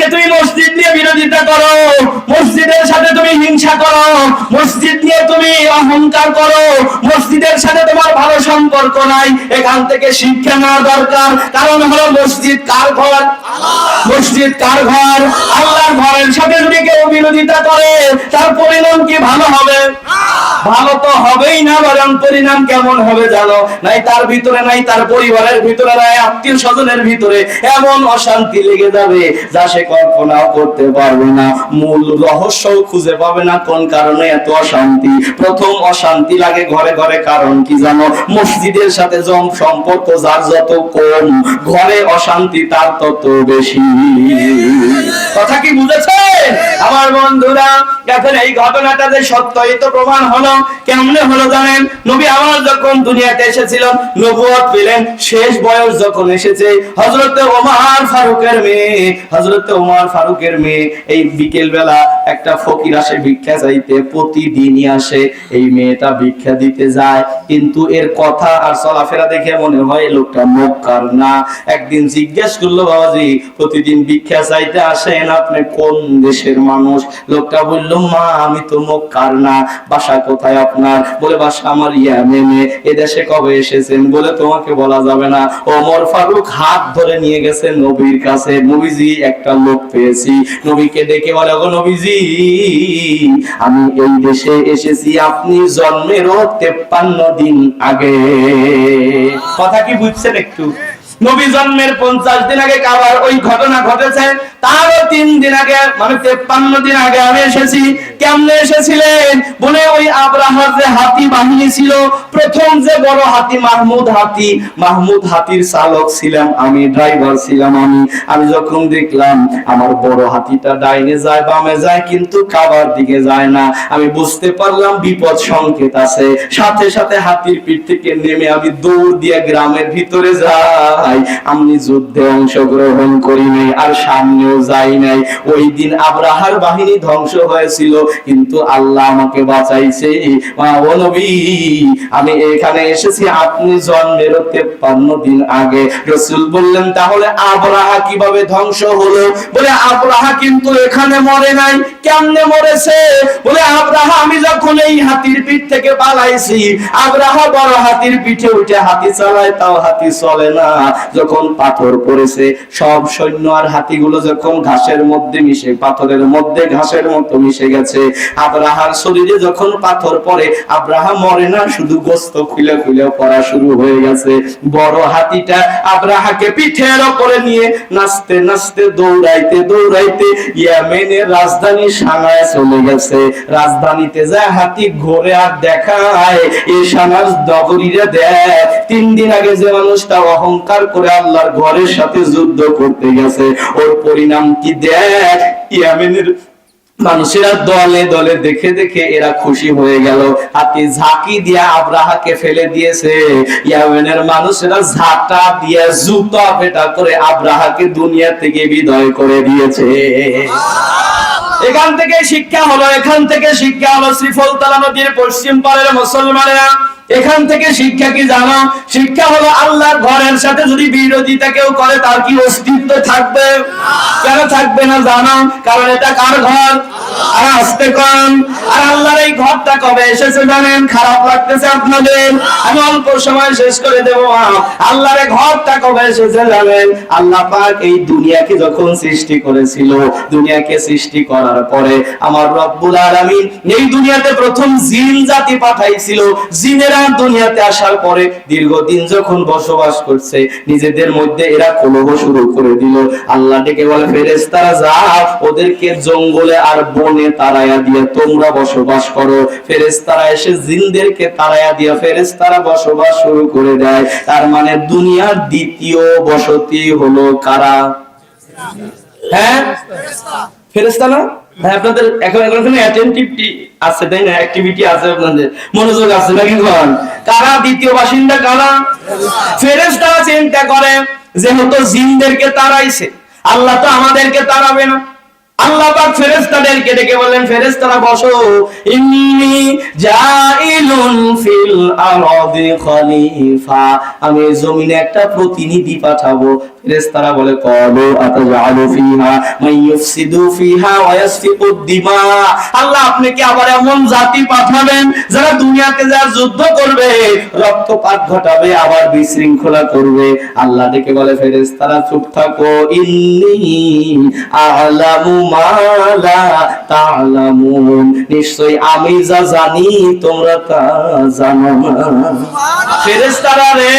আজকে তুমি মসজিদ নিয়ে বিরোধিতা করো, মসজিদের সাথে তুমি হিংসা করো, মসজিদ নিয়ে তুমি অহংকার করো, মসজিদের সাথে তোমার ভালো সম্পর্ক নাই। এখান থেকে শিক্ষা নেওয়া দরকার। কারণ হলো মসজিদ কার ঘর? মসজিদ কার ঘর? আল্লাহর ঘরের সাথে যদি কেউ বিরোধিতা করে তার পরিণাম কি ভালো হবে? ভালো তো হবেই না, বরং পরিণাম কেমন হবে জানো? নাই তার ভিতরে, নাই তার পরিবারের ভিতরে, নাই আত্মীয় স্বজনের ভিতরে এমন অশান্তি লেগে যাবে যা সে কল্পনাও করতে পারবে না। মূল রহস্য খুঁজে পাবে না কোন কারণে এত অশান্তি। প্রথম অশান্তি লাগে ঘরে ঘরে, কারণ কি জানো? মসজিদের সাথে সম্পর্ক যার যত কম, ঘরে অশান্তি তার তত বেশি। কথা কি বুঝেছেন আমার বন্ধুরা? দেখেন এই ঘটনাটা যে সত্য, এই তো প্রমাণ হলো। কেমনে হলো জানেন? নবী আমার যখন দুনিয়াতে এসেছিলেন, নবুয়ত পেলেন, শেষ বয়স যখন এসেছে, হযরতে ওমর ফারুকের মেয়ে, হযরতে ওমর ফারুকের মেয়ে এই বিকেল বেলা একটা ফকির আসে ভিক্ষা চাইতে, প্রতিদিনই আসে। এই মেয়েটা ভিক্ষা দিতে যায়, কিন্তু এর কথা আর চলাফেরা দেখে মনে হয় লোকটা মক্কার না। একদিন জিজ্ঞেস করলো, বাবাজি প্রতিদিন ভিক্ষা চাইতে আসেন, আপনি কোন দেশের মানুষ? লোকটা বলল, মা আমি তো মক্কার না। বাসা কোথায় আপনার? বলে বাসা আমার ইয়ামেনে। এ দেশে কবে এসেছেন? বলে তোমাকে বলা যাবে না। ওমর ফারুক হাত ধরে নিয়ে গেছে নবীর কাছে। নবীজি একটা লোক পেয়েছি। নবীকে ডেকে বলে, গো নবীজি আমি এই দেশে এসেছি আপনি জন্মেরও 53 দিন আগে। কথা কি বুঝছেন একটু? নবী জন্মের 50 দিন আগে কাবার ওই ঘটনা ঘটেছে, তারও 3 দিন আগে, মানে 53 দিন আগে আমি এসেছি। কেমনে এসেছিলেন? বলে ওই আব্রাহার যে হাতি বাহিনী ছিল, প্রথম যে বড় হাতি মাহমুদ হাতির চালক ছিলাম আমি, ড্রাইভার ছিলাম আমি যখন দেখলাম আমার বড় হাতিটা ডাইনে যায় বামে যায়, কিন্তু কাবার দিকে যায় না, আমি বুঝতে পারলাম বিপদ সংকেত আছে। সাথে সাথে হাতির পিঠ থেকে নেমে আমি দৌড় দিয়ে গ্রামের ভিতরে যাই। আমি যুদ্ধে অংশগ্রহণ করি নাই, আর সামনেও যাই নাই। ওই দিন আব্রাহার বাহিনী ধ্বংস হয়েছিল, কিন্তু আল্লাহ আমাকে বাঁচাইছে। ও নবী আমি এখানে এসেছি আপনি জন্মের 53 দিন আগে। রাসূল বললেন, তাহলে আব্রাহা কিভাবে ধ্বংস হলো? বলে আব্রাহা কিন্তু এখানে মরে নাই। কেমনে মরেছে? বলে আব্রাহা আমি যখন এই হাতির পিঠ থেকে পালাইছি, আব্রাহা বড় হাতির পিঠে উঠে হাতি চালায়, তাও হাতি চলে না। যখন পাথর পড়েছে, সব সৈন্য আর হাতিগুলো যখন ঘাসের মধ্যে মিশে, পাথরের মধ্যে ঘাসের মতো মিশে গেছে। আব্রাহার শরীরে যখন পাথর পড়ে, আব্রাহা মরে না, শুধু গোস্ত খুলে খুলে পড়া শুরু হয়ে গেছে। বড় হাতিটা আব্রাহাকে পিঠের উপরে নিয়ে নাচতে নাচতে দৌড়াইতে দৌড়াইতে ইয়েমেনের রাজধানী সানায় চলে গেছে। রাজধানীতে যায় হাতি ঘোরে আর দেখায় এই সানার নগরীরা দেখ 3 দিন আগে যে মানুষটা অহংকার করে আল্লাহর ঘরের সাথে যুদ্ধ করতে গেছে, ওর পরিণাম কি দেখ। ইয়েমেনের মানুষেরা দলে দলে দেখে দেখে এরা খুশি হয়ে গেল। হাতি ঝাঁকি দিয়ে আব্রাহাকে ফেলে দিয়েছে। ইয়েমেনের মানুষেরা ঝাঁটা দিয়ে জুতা পেটা করে আব্রাহাকে দুনিয়া থেকে বিদায় করে দিয়েছে। এখান থেকে শিক্ষা হলো শ্রীফলতলা নদীর পশ্চিম পারের মুসলমানেরা। এখান থেকে শিক্ষা কি জানো? শিক্ষা হলো আল্লাহর ঘরের সাথে যদি বিরোধিতা কেউ করে তার কি অস্তিত্ব থাকবে? কেন থাকবে না জানো? কারণ এটা কার ঘর? আর আসতে কম। আর আল্লাহর এই ঘরটা কবে এসেছে জানেন? খারাপ লাগতেছে আপনাদের, আমি অল্প সময় শেষ করে দেবো। আল্লাহর এই ঘরটা কবে এসেছে জানেন? আল্লাহ পাক এই দুনিয়াকে যখন সৃষ্টি করেছিল, দুনিয়াকে সৃষ্টি করার পরে আমার রব্বুল আলামিন এই দুনিয়াতে প্রথম জিন জাতি পাঠাইছিল। জিনেরা দুনিয়াতে আসার পরে দীর্ঘদিন যখন বসবাস করছে, নিজেদের মধ্যে এরা কলহ শুরু করে দিল। আল্লাহ ডেকে বলে, ফেরেশতারা যাও ওদেরকে জঙ্গলে আর বনে তাড়ায়া দিয়ে তোমরা বসবাস করো। ফেরেশতারা এসে জিনদেরকে তাড়ায়া দিয়ে ফেরেশতারা বসবাস শুরু করে দেয়। তার মানে দুনিয়ার দ্বিতীয় বসতি হলো কারা? হ্যাঁ, ফেরেশতা না? হ্যাঁ, আপনাদের এখন অ্যাটেনটিভিটি আছে, তাই না? অ্যাক্টিভিটি আছে, আপনাদের মনোযোগ আছে নাকি? কারা দ্বিতীয় বাসিন্দা? কারা? ফেরেশতারা চিন্তা করে যেহেতু জিনদেরকে তাড়াইছে, আল্লাহ তো আমাদেরকে তাড়াবে না। আল্লাহ পাক ফেরেশতাদেরকে ডেকে বললেন, ফেরেশতারা বসো, ইন্নী জাইলুন ফিল আরদি খলিফা, আমি জমিনে একটা প্রতিনিধি পাঠাবো। ফেরেশতারা বলে, ক্বালু আতাজআলু ফিহা মান ইউফসিদু ফিহা ওয়া ইয়াসফিকুদ দিমা, আল্লাহ আপনি কি আবার এমন জাতি পাঠাবেন যারা দুনিয়াতে যা যুদ্ধ করবে, রক্তপাত ঘটাবে, আবার বিশৃঙ্খলা করবে? আল্লাহ ডেকে বলে, ফেরেশতারা চুপ থাকো, ইন্নী আ'লামু মা লা তা'লামুন, নিশ্চয়ই আমি যা জানি তোমরা তা জানো না। ফেরেশতারা রে,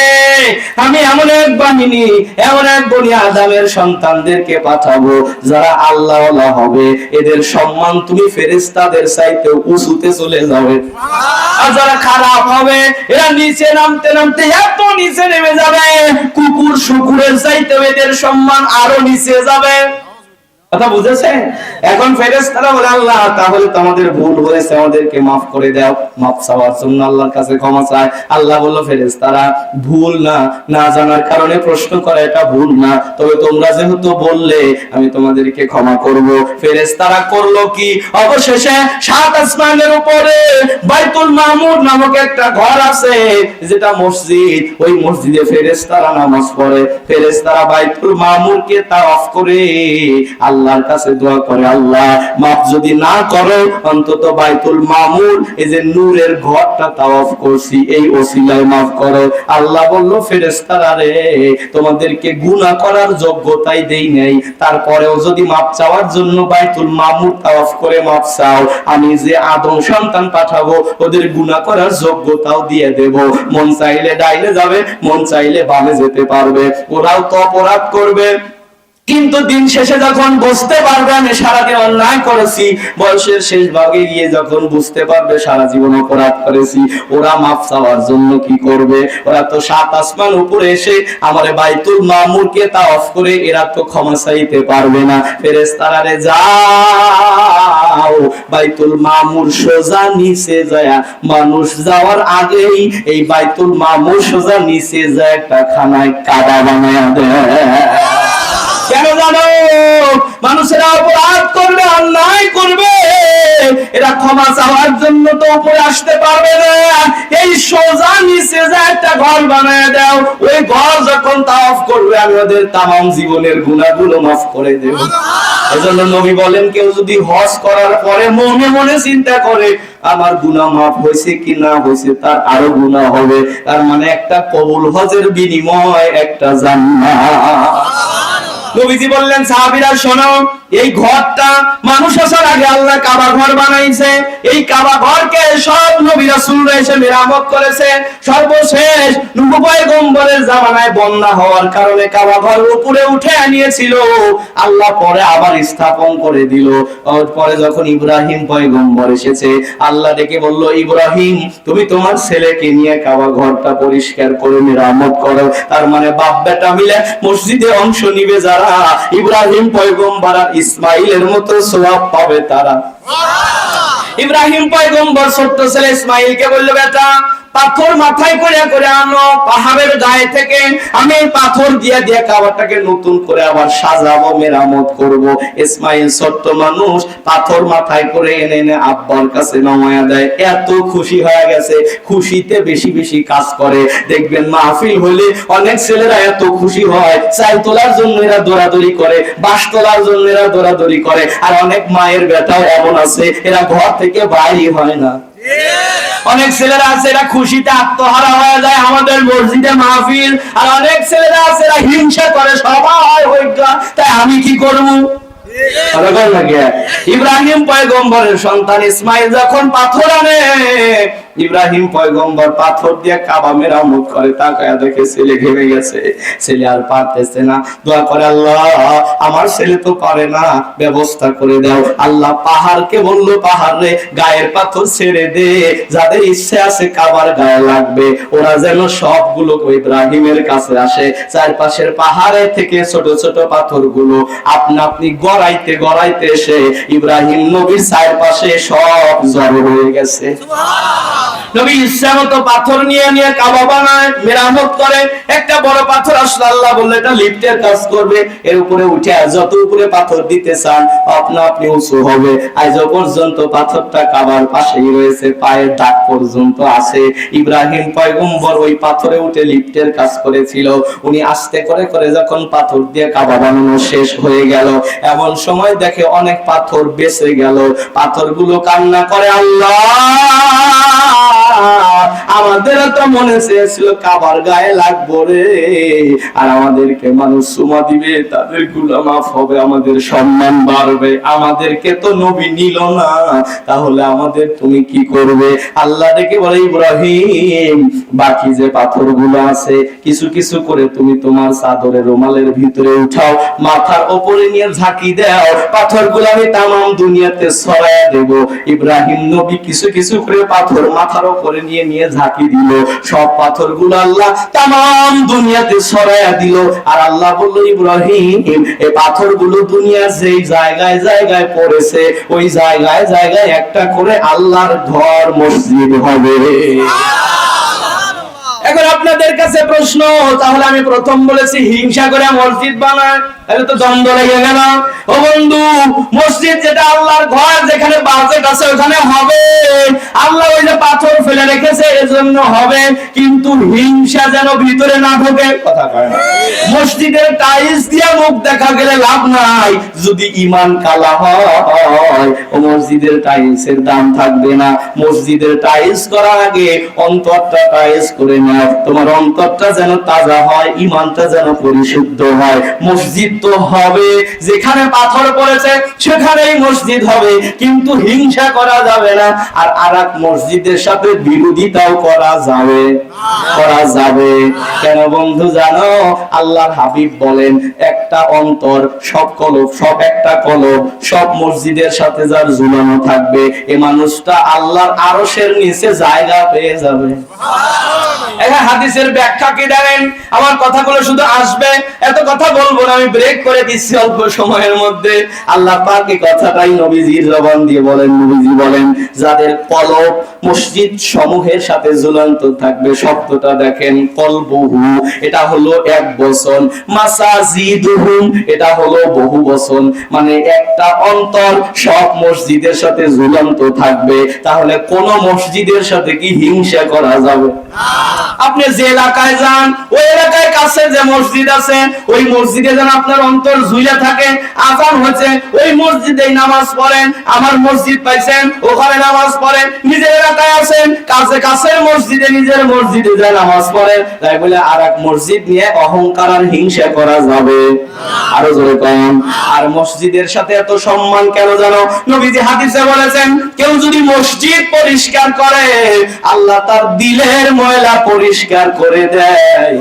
আমি এমন এক বাহিনী, এমন এক বনি আদমের সন্তানদেরকে পাঠাবো যারা আল্লাহওয়ালা হবে, এদের সম্মান তুমি ফেরেশতাদের চাইতে উঁচুতে চলে যাবে। আর যারা খারাপ হবে, এরা নিচে নামতে নামতে এত নিচে নেমে যাবে, কুকুর শুকুরের চাইতে এদের সম্মান আরো নিচে যাবে। কথা বুঝেছেন? এখন ফেরেশতারা বলে, আল্লাহ তাহলে তো আমাদের ভুল হয়েছে, আমাদেরকে মাফ করে দাও। মাফ চাওয়ার জন্য আল্লাহর কাছে ক্ষমা চায়। আল্লাহ বলল, ফেরেশতারা ভুল না জানার কারণে প্রশ্ন করা এটা ভুল না, তবে তোমরা যেহেতু বললে আমি তোমাদেরকে ক্ষমা করব। ফেরেশতারা করলো কি, অবশেষে সাত আসমানের উপরে বাইতুল মামুর নামক একটা ঘর আছে, যেটা মসজিদ, ওই মসজিদে ফেরেশতারা নামাজ পড়ে। ফেরেশতারা বাইতুল মামুরকে তাওয়াফ করে আল্লাহর কাছে দোয়া করে, আল্লাহ মাফ যদি না করো, অন্তত বাইতুল মামুর এই যে নূরের ঘরটা তাওয়াফ করছি, এই ওসিলায় মাফ করো। আল্লাহ বলল, ফেরেশতারা রে, তোমাদেরকে গুনাহ করার যোগ্যতাই দেই নাই, তারপরেও যদি মাফ চাওয়ার জন্য বাইতুল মামুর তাওয়াফ করে মাফ চাও, আমি যে আদম সন্তান পাঠাবো ওদের গুনাহ করার যোগ্যতাও দিয়ে দেব। মন চাইলে ডাইনে যাবে, মন চাইলে বামে যেতে পারবে, ওরাও তো অপরাধ করবে, কিন্তু দিন শেষে যখন বুঝতে পারবে আমি সারাদিন অন্যায় করেছি, বয়সের শেষ ভাগে গিয়ে যখন বুঝতে পারবে সারা জীবন অপরাধ করেছি, ওরা মাফ চাওয়ার জন্য কি করবে? ওরা তো সাত আসমান উপরে এসে আমার বাইতুল মামুরকে তাওয়াফ করে এরা তো ক্ষমা চাইতে পারবে না। ফেরেশতারা রে, যাও বাইতুল মামুর সোজা নিচে যায়, মানুষ যাওয়ার আগেই এই বাইতুল মামুর সোজা নিচে যায় একটা খানায় কাবা বানায় দেয়। কেন জানো? মানুষেরা অপরাধ করবে, অন্যায় করবে, এরা ক্ষমা চাওয়ার জন্য তো উপরে আসতে পারবে না, এই সোজা নিচে যে একটা ঘর বানায় দাও, ওই ঘর যখন তাওয়াফ করবে আমি ওদের তামাম জীবনের গুনাহগুলো মাফ করে দেব। এজন্য নবী বলেন, কেউ যদি হজ করার পরে মনে মনে চিন্তা করে আমার গুনাহ মাফ হয়েছে কি না হয়েছে, তার আরো গুনাহ হবে, তার মানে একটা কবুল হজের বিনিময় একটা জান্নাত। নবীজি বললেন, সাহাবীরা শোনো, এই ঘরটা মানুষ আসার আগে আল্লাহ কাবা ঘর বানাইছে, এই কাবা ঘরকে সব নবী রাসূলরা এসে মেরামত করেছে। সর্বশেষ নূহ পয়গম্বরের জামানায় বন্যা হওয়ার কারণে কাবা ঘর উপরে উঠে আনিয়েছিল, আল্লাহ পরে আবার স্থাপন করে দিল। পরে যখন ইব্রাহিম পয়গম্বর এসেছে, আল্লাহ ডেকে বলল, ইব্রাহিম তুমি তোমার ছেলেকে নিয়ে কাবা ঘরটা পরিষ্কার করে মেরামত করো। তার মানে বাপ বেটা মিলে মসজিদে অংশ নিবে যারা, ইব্রাহিম পয়গম্বর আর ইসমাইলের মতো সওয়াব পাবে তারা। ইব্রাহিম পয়গম্বর ছোট্ট ছেলে ইসমাইলকে বলল, বেটা পাথর মাথায় করে করে আনো পাহাড়ের গায়ে থেকে, আমি পাথর দিয়ে দিয়ে কাবাটাকে নতুন করে আবার সাজাবো, মেরামত করব। ইসমাইল ছোট্ট মানুষ, পাথর মাথায় করে এনে এনে আব্বার কাছে নামায়া দেয়, এত খুশি হয়ে গেছে, খুশিতে বেশি বেশি কাজ করে। দেখবেন মাহফিল হলে অনেক ছেলেরা এত খুশি হয়, চাল তোলার জন্য এরা দৌড়াদৌড়ি করে, বাঁশ তোলার জন্য এরা দৌড়াদৌড়ি করে, আর অনেক মায়ের বেটাও এমন আছে এরা ঘর থেকে বাইরে হয় না। অনেক ছেলেরা আছে এরা খুশিতে আত্মহারা হয়ে যায় আমাদের মসজিদে মাহফিল, আর অনেক ছেলেরা আছে এরা হিংসা করে, সবাই হইগা, তাই আমি কি করব? ইব্রাহিম পয়গম্বরের সন্তান ইসমাইল যখন পাথর আনে, ইব্রাহিম পয়গম্বর পাথর দিয়ে কাবা মেরামত করে, তাকায়া দেখে ছেলে ঘেমে গেছে, ছেলে আর পারতেছে না। দোয়া করে, আল্লাহ আমার ছেলে তো পারে না, ব্যবস্থা করে দাও। আল্লাহ পাহাড়কে বলল, পাহাড় রে গায়ের পাথর ছেড়ে দে, যাদের ইচ্ছে আছে কাবার গায়ে লাগবে ওরা যেন সবগুলো ইব্রাহিমের কাছে আসে। চারপাশের পাহাড়ে থেকে ছোট ছোট পাথরগুলো আপনা আপনি গড়াইতে গড়াইতে এসে ইব্রাহিম নবীর চারপাশে সব জড়ো হয়ে গেছে। নবী ইচ্ছা মতো পাথর নিয়ে নিয়ে কাবা বানায়, মেরামত করে। একটা বড় পাথর আসলে আল্লাহ বললে এটা লিফটের কাজ করবে, এর উপরে উঠে যত উপরে পাথর দিতে চান আপনা আপনি উঁচু হবে। আজ পর্যন্ত পাথরটা কাবার পাশেই রয়েছে, পায়ের দাগ পর্যন্ত আছে। ইব্রাহিম পয়গম্বর ওই পাথরে উঠে লিফটের কাজ করেছিল। উনি আস্তে করে করে যখন পাথর দিয়ে কাবা বানানো শেষ হয়ে গেল, এমন সময় দেখে অনেক পাথর বেঁচে গেল। পাথরগুলো কান্না করে, আল্লাহ আমাদের তো মনে চেয়েছিল কাবার গায়ে লাগবো রে, আর আমাদেরকে মানুষ চুমা দিবে, তাদের গুনাহ মাফ হবে, আমাদের সম্মান বাড়বে। আমাদেরকে তো নবী নিল না, তাহলে আমাদের তুমি কি করবে? আল্লাহ ডেকে বলে, ইব্রাহিম বাকি যে পাথরগুলো আছে কিছু কিছু করে তুমি তোমার চাদরের রুমালের ভিতরে উঠাও, মাথার উপরে নিয়ে ঝাঁকি দাও, পাথরগুলো আমি তামাম দুনিয়াতে ছড়ায়া দেব। ইব্রাহিম নবী কিছু কিছু করে পাথর মাথার উপরে নিয়ে নিয়ে ঝাঁকি দিল। সব পাথরগুলো আল্লাহ তামাম দুনিয়াতে ছড়ায়া দিল। আর আল্লাহ বলল, ইব্রাহিম এই পাথরগুলো দুনিয়ার যেই জায়গায় জায়গায় পড়েছে ওই জায়গায় জায়গায় একটা করে আল্লাহর ঘর মসজিদ হবে। এখন আপনাদের কাছে প্রশ্ন, তাহলে আমি প্রথম বলেছি হিংসা করে মসজিদ বানায়, তাহলে তো দ্বন্দ্ব লেগে গেল। ও বন্ধু, মসজিদ যেটা আল্লাহর ঘর, যেখানে বাজেট আছে ওখানে হবে, আল্লাহ ওই যে পাথর ফেলে রেখেছে এজন্য হবে, কিন্তু হিংসা যেন ভিতরে না ঢোকে। কথা কয় না। মসজিদের টাইলস দিয়ে মুখ দেখা গেলে লাভ নাই, যদি ঈমান কালা হয় ও মসজিদের টাইলসের দাম থাকবে না। মসজিদের টাইলস করার আগে অন্তরটা টাইলস করে নাও, তোমার অন্তরটা যেন তাজা হয়, ঈমানটা যেন পরিশুদ্ধ হয়। মসজিদ তো হবে, যেখানে পাথর পড়েছে সেখানেই মসজিদ হবে, কিন্তু হিংসা করা যাবে না। আর আরেক মসজিদের সাথে বিরোধিতাও করা যাবে, করা যাবে কেন বন্ধু জানো? আল্লাহর হাবিব বলেন, একটা অন্তর সব কলব, সব একটা কলব সব মসজিদের সাথে যার ঝুলানো থাকবে, এই মানুষটা আল্লাহর আরশের নিচে জায়গা পেয়ে যাবে। এখন হাদিসের ব্যাখ্যা কি জানেন? আমার কথাগুলো শুধু আসবে, এত কথা বলবো না, আমি ব্রেক করে দিচ্ছি অল্প সময়ের মধ্যে। আল্লাহ পাক এই কথাটাই নবীজির জবান দিয়ে বলেন। নবীজি বলেন, যাদের কলব মসজিদ সমূহের সাথে ঝুলন্ত থাকবে, শব্দটা দেখেন, কলবুহু এটা হলো এক বচন, মাসাজিদুহুম এটা হলো বহু বচন, মানে একটা অন্তর সব মসজিদের সাথে ঝুলন্ত থাকবে। তাহলে কোন মসজিদের সাথে কি হিংসা করা যাবে? আপনি যে এলাকায় যান ওই এলাকায় কাছে যে মসজিদ আছে ওই মসজিদে যেন আপনার অন্তর ঝুলে থাকে। আযান হচ্ছে ওই মসজিদেই নামাজ পড়েন, আমার মসজিদ পাইছেন ওখানে নামাজ পড়েন। নিজের এলাকায় আছেন, কাছে কাছের মসজিদে নিজের মসজিদে যায় নামাজ পড়েন। তাই বলে আরেক মসজিদ নিয়ে অহংকার আর হিংসা করা যাবে? আরো জোরে কম। আর মসজিদের সাথে এত সম্মান কেন জানো? নবীজি হাদিসে বলেছেন, কেউ যদি মসজিদ পরিষ্কার করে আল্লাহ তার দিলের ময়লা পরিষ্কার করে দেয়।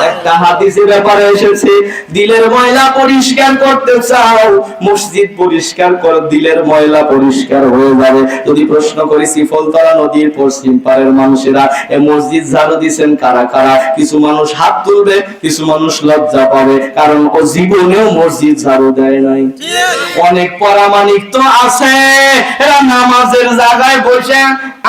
একটা হাদিসে ব্যাপারে এসেছে, দিলের ময়লা পরিষ্কার করতে চাও মসজিদ পরিষ্কার করো, দিলের ময়লা পরিষ্কার হয়ে যাবে। যদি প্রশ্ন করি, শিফলতলা নদীর পশ্চিম পারের মানুষেরা এই মসজিদ ঝাড়ু দিবেন কারা কারা? কিছু মানুষ হাত তুলবে, কিছু মানুষ লজ্জা পাবে, কারণ ও জীবনেও মসজিদ ঝাড়ু দেয় নাই। অনেক পরামানিক তো আছে, এরা নামাজের জায়গায় বসে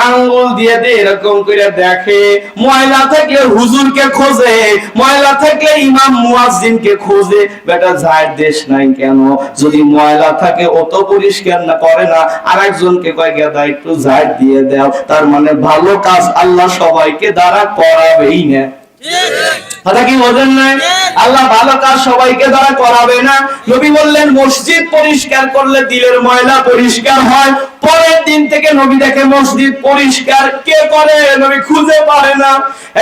আঙ্গুল দিয়ে এরকম করে দেখে, ময়লা থাকলে হুজুরকে খোঁজে, ময়লা থাকলে ইমাম মুয়াজ্জিনকে খোঁজে। বেটা ঝাড় দেশ নাই কেন? যদি ময়লা থাকে ও তো পরিষ্কার না করে না, আরেকজনকে কয় গেদা একটু ঝাড় দিয়ে দাও। তার মানে ভালো কাজ আল্লাহ সবাইকে দ্বারা করাবেই না। কথা কি বোঝেন না? আল্লাহ ভালো কাজ সবাইকে দ্বারা করাবে না। নবী বললেন, মসজিদ পরিষ্কার করলে দিলের ময়লা পরিষ্কার হয়। পরের দিন থেকে নবী দেখে মসজিদ পরিষ্কার কে করে, নবী খুঁজে পারে না।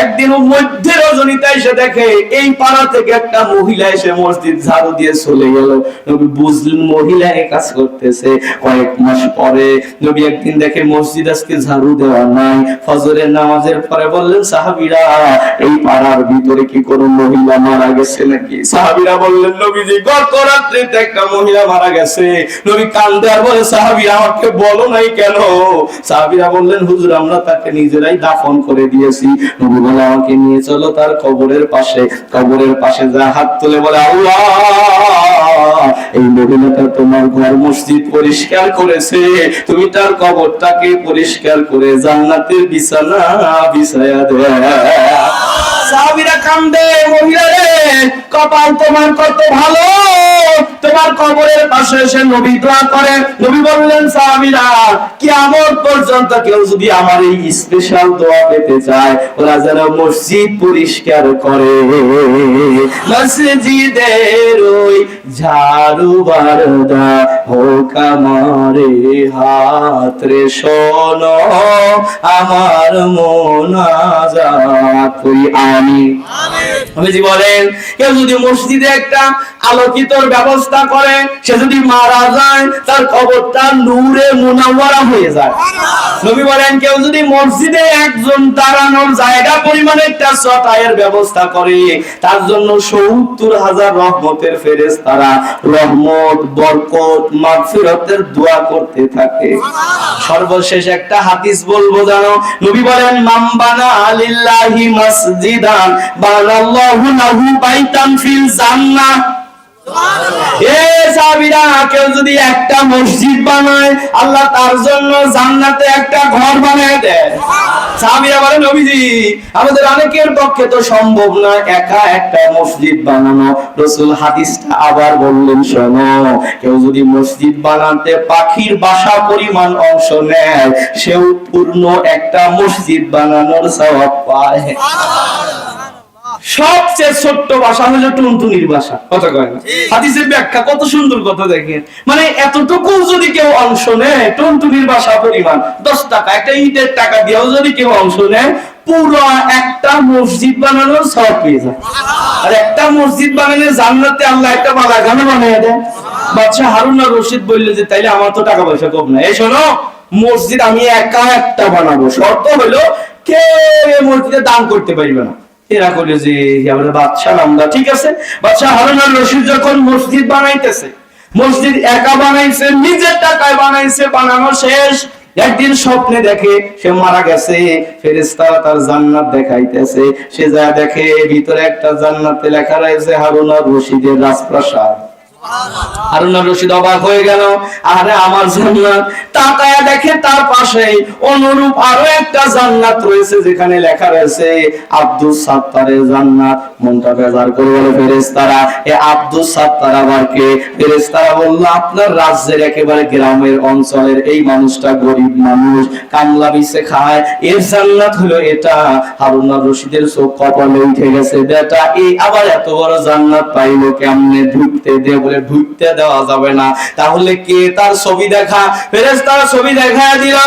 একদিন মধ্যে রজনীতে এসে দেখে এই পাড়া থেকে একটা মহিলা এসে মসজিদ ঝাড়ু দিয়ে চলে গেল। নবী বুঝলেন মহিলা এই কাজ করতেছে। কয়েক মাস পরে নবী একদিন দেখে মসজিদ আজকে ঝাড়ু দেওয়া নাই। ফজরের নামাজের পরে বললেন, সাহাবীরা এই পাড়ার ভিতরে কি কি কোনো মহিলা মারা গেছে নাকি? সাহাবীরা বললেন নবীজি গত রাত্রিতে একটা মহিলা মারা গেছে। নবী কান্দে আর বলে সাহাবীরা আমাকে বলো নাই কেন? সাহাবীরা বললেন হুজুর আমরা তাকে নিজেরাই দাফন করে দিয়েছি। নবী বলে আমাকে নিয়ে চলো তার কবরের পাশে। কবরের পাশে যা হাত তুলে বলে আল্লাহ এই মহিলাটা তোমার ঘর মসজিদ পরিষ্কার করেছে, তুমি তার কবরটাকে পরিষ্কার করে জান্নাতের বিছানা বিছায়া দে। সাহাবীরা কান্দে মহিলা রে কপাল তোমার কত ভালো, তোমার কবরের পাশে এসে নবী দোয়া করে। নবী বললেন সাহাবীরা কিয়ামত পর্যন্ত কেউ যদি আমার এই স্পেশাল দোয়া পেতে চায় ওরা যেন মসজিদ পরিষ্কার করে, মসজিদের ওই ঝাড়ু বারদা হোক আমারে হাত রে শোনো আমার মোনাজাত করি আমিন। নবীজি বলেন কেউ যদি মসজিদে একটা আলোকিতর ব্যবস্থা করে সে যদি মারা যায় তার কবরটা নূরে মুনাওয়ারা হয়ে যায়। নবী বলেন কেউ যদি মসজিদে একজন দাঁড়ানোর জায়গা পরিমাণে একটা চটাইয়ের ব্যবস্থা করে তার জন্য ৭০,০০০ রহমতের ফেরেশতারা রহমত বরকত মাগফিরাতের দোয়া করতে থাকে। সর্বশেষ একটা হাদিস বলবো জানো, নবী বলেন মান বানা লিল্লাহি মাসজিদান বানাল্লাহু লাহু বাইতান ফিল জান্নাহ। কেউ যদি একটা মসজিদ বানায় আল্লাহ তার জন্য জান্নাতে একটা ঘর বানিয়ে দেয়। সাহাবীরা বলেন নবীজি আমাদের অনেকের পক্ষে তো সম্ভব না একা একটা মসজিদ বানানো। রাসূল হাদিসটা আবার বললেন শোনো কেউ যদি মসজিদ বানাতে পাখির বাসা পরিমাণ অংশ নেয় সেও পূর্ণ একটা মসজিদ বানানোর সওয়াব পায়। সবচেয়ে ছোট্ট ভাষা হলো টুনটুনির ভাষা, কথা কয় না? হাদিসের ব্যাখ্যা কত সুন্দর কথা দেখেন, মানে এতটুকু যদি কেউ অংশ নেয় টুনটুনির ভাষা পরিমাণ 10 টাকা একটা ইটের টাকা দিয়েও যদি কেউ অংশ নেয় পুরো একটা মসজিদ বানানোর সওয়াব পেয়ে যায়। আর একটা মসজিদ বানালে জান্নাতে আল্লাহ একটা বাগান বানিয়ে দেয়। বাদশা হারুন আর রশিদ বলল যে তাইলে আমার তো টাকা পয়সা কম না, এই শোনো মসজিদ আমি একা একটা বানাবো, শর্ত হলো কেউ এই মসজিদে দান করতে পারবে না। এরা বলে যে আমরা বাদশা আমরা ঠিক আছে। বাদশা হারুন আর রশিদ যখন মসজিদ বানাইতেছে মসজিদ একা বানাইছে নিজের টাকায় বানাইছে, বানানো শেষ একদিন স্বপ্নে দেখে সে মারা গেছে, ফেরেশতারা তার জান্নাত দেখাইতেছে। সে যা দেখে ভিতরে একটা জান্নাতে লেখা রয়েছে হারুন আর রশিদের রাজপ্রাসাদ। হারুন আর রশিদ অবাক হয়ে গেল, আরে আমার জান্নাত। তাকায়া দেখে তার পাশে অনুরূপ আরো একটা জান্নাত রয়েছে যেখানে লেখা রয়েছে আব্দুস সাত্তারের জান্নাত। মনটা বেজার করে বলে ফেরেশতারা এ আব্দুস সাত্তার আবার কে? ফেরেশতারা বলল আপনার রাজ্যের একেবারে গ্রামের অঞ্চলের এই মানুষটা গরিব মানুষ, কামলা বিছে খায়, এর জান্নাত হলো এটা। হারুন আর রশিদের চোখ কপালে উঠে গেছে, বেটা এই আবার এত বড় জান্নাত পাইলো কেমনে? ঢুকতে দে বলে ঢুকতে দেওয়া যাবে না। তাহলে কে? তার ছবি দেখা। ফেরেশতারা ছবি দেখায় দিল।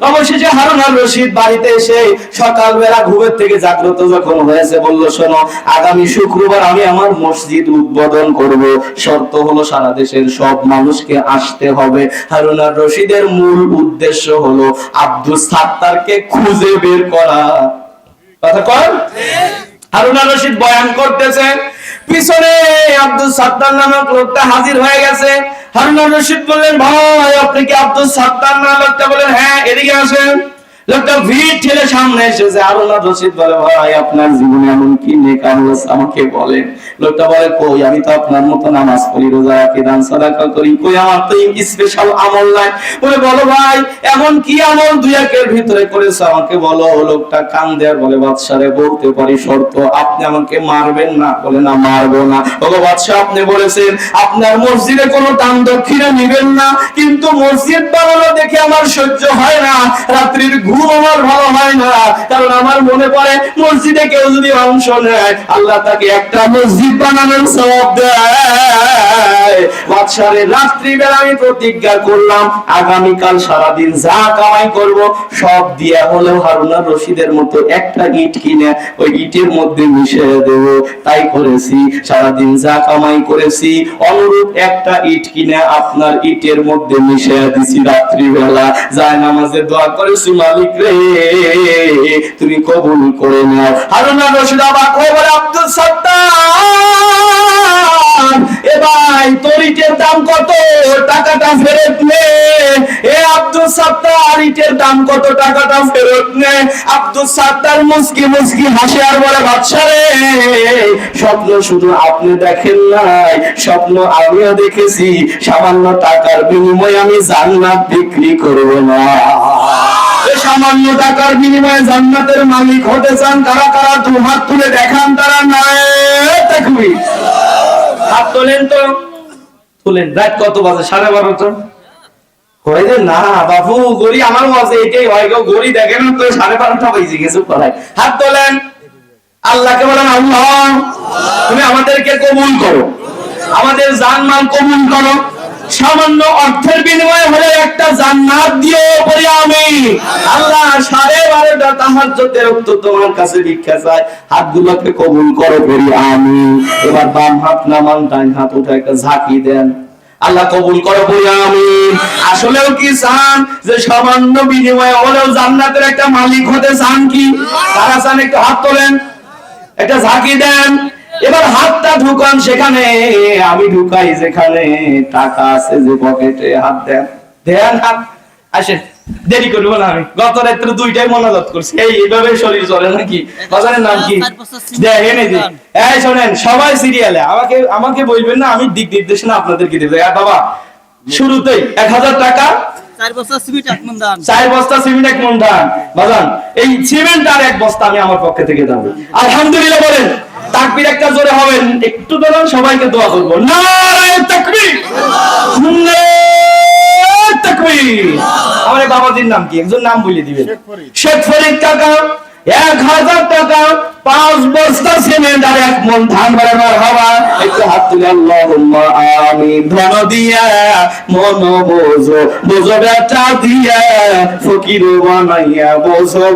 অবশেষে হারুন আর রশিদ বাড়িতে এসে সকালবেলা ঘুমের থেকে জাগ্রত যখন হয়েছে বলল শোনো আগামী শুক্রবার আমি আমার মসজিদ উদ্বোধন করব, শর্ত হলো সারা দেশের সব মানুষকে আসতে হবে। হারুন আর রশিদের মূল উদ্দেশ্য হলো আব্দুস সাত্তারকে খুঁজে বের করা। কথা কর। হারুন আর রশিদ বয়ান করতেছে, পিছনে আব্দুস সাত্তার নামক লোকটা হাজির হয়ে গেছে। হারুন আর রশিদ বললেন ভাই আপনি কি আব্দুস সাত্তার না? লোকটা বলেন হ্যাঁ এদিকে আসেন। লোকটা ভিড় ঠেলে সামনে এসেছে। হারুন আর রশিদ বলে ভাই আপনার জীবনে এমন কি নেক আমল আমাকে বলেন। লোকটা বলে কই আমি তো আপনার মতো নামাজ পড়ি, রোজা রাখি, দান সাদাকা করি, কই আমার তো স্পেশাল আমল নাই। বলে বলো ভাই এমন কি আমল দুই একের ভিতরে করেছো আমাকে বলো। লোকটা কান্দে আর বলে বাদশারে বলতে পারি শর্ত আপনি আমাকে মারবেন না। বলে না মারবো না। ওগো বাদশা আপনি বলেছেন আপনার মসজিদে কোনো দান দক্ষিণা নিবেন না, কিন্তু মসজিদ বানানো দেখে আমার সহ্য হয় না, রাত্রির ঘুম আমার ভালো হয় না, কারণ আমার মনে পড়ে মসজিদে কেউ যদি অংশ নেয় আল্লাহ তাকে একটা মসজিদ বানানোর সওয়াব দেয়। বাদশারে রাত্রিবেলা আমি প্রতিজ্ঞা করলাম আগামীকাল সারাদিন যা কামাই করব সব দিয়া হলেও হারুন আর রশিদের মতো একটা ইট কিনে ওই ইটের মধ্যে মিশিয়ে দেব। তাই করেছি, সারাদিন যা কামাই করেছি অনুরূপ একটা ইট কিনে আপনার ইটের মধ্যে মিশিয়ে দিছি। রাত্রিবেলা যায় নামাজে দোয়া করেছি মালিক মালিক রে, তুমি কবুল করে নাও। হারুন আর রশিদ অবাক হয়ে বলে, আব্দুল সাত্তার, এ ভাই তোর ইটের দাম কত, টাকাটা ফেরত নে। এ আব্দুল সাত্তার, ইটের দাম কত, টাকাটা ফেরত নে। আব্দুল সাত্তার মুস্কি মুস্কি হাসে আর বলে, বাদশা রে, স্বপ্ন শুধু আপনি দেখেন নাই, স্বপ্ন আমিও দেখেছি। সামান্য টাকার বিনিময়ে আমি জান্নাত বিক্রি করব না। সামান্য টাকার বিনিময়ে জান্নাতের মালিক হতে চান কারা কারা? দু হাত তুলে দেখান তারা। নাই তাকবীর, হাত তোলেন তো, তোলেন। রাত কত বাজে? 12:30। কই যে না বাবু, গড়ি আমার মাঝে এটাই হয় গো, গড়ি দেখেন তো 12:30 বেজে গেছে পড়ায়। হাত তোলেন, আল্লাহকে বলেন, আল্লাহ তুমি আমাদেরকে কবুল করো, আমাদের জানমাল কবুল করো। সামান্য অর্থের বিনিময়ে হলে একটা জান্নাত দিও বলি আমি। আল্লাহ 12:30 তাহাজ্জুদের ওয়াক্ত তোমার কাছে ভিক্ষা চাই, হাতগুলোকে কবুল করো বলি আমি। এবার বাম হাত নামান, ডান হাত উঠে একটা ঝাঁকি দেন, আল্লাহ কবুল করো বলি আমি। আসলেও কি চান যে সামান্য বিনিময়ে হলেও জান্নাতের একটা মালিক হতে চান কি? তারা চান? একটু হাত তোলেন, একটা ঝাঁকি দেন। এবার হাতটা ঢুকান সেখানে, আমি ঢুকাই যেখানে, টাকা আছে যে পকেটে, হাত দেন, দেন হাত। আসেন, দেরি করবো না, আমি গত রাত্রে 2টায় মোনাজাত করছি, এইভাবে শরীর চলে নাকি? বাজারের নাম কি? দেখেন এই যে, এই শোনেন সবাই সিরিয়ালে, আমাকে বলবেন না, আমি দিক নির্দেশনা আপনাদেরকে দেব। বাবা শুরুতেই 1000 টাকা, 4 বস্তা সিমেন্ট 1 মণ ধান, 4 বস্তা সিমেন্ট 1 মণ ধান। বাজান এই সিমেন্ট আর 1 বস্তা আমি আমার পক্ষ থেকে দেব। আলহামদুলিল্লাহ বলেন, তাকবীর একটা জোরে হবেন, একটু ধরুন, সবাইকে দোয়া করব। নারে তাকবীর, নারে তাকবীর। আমার বাবাজির নাম কি? একজন নাম বলে দিবেন। শেখ ফরিদ কাকা 1000 টাকা, 5 বস্তা সিমেন্ট আর 1 মণ ধান। মারহাবা, একটু হাত তুলে আল্লাহুম্মা আমিন। ধন দিয়া মন বোঝো, বোঝো বেটা দিয়া, ফকির বানাইয়া বোঝো।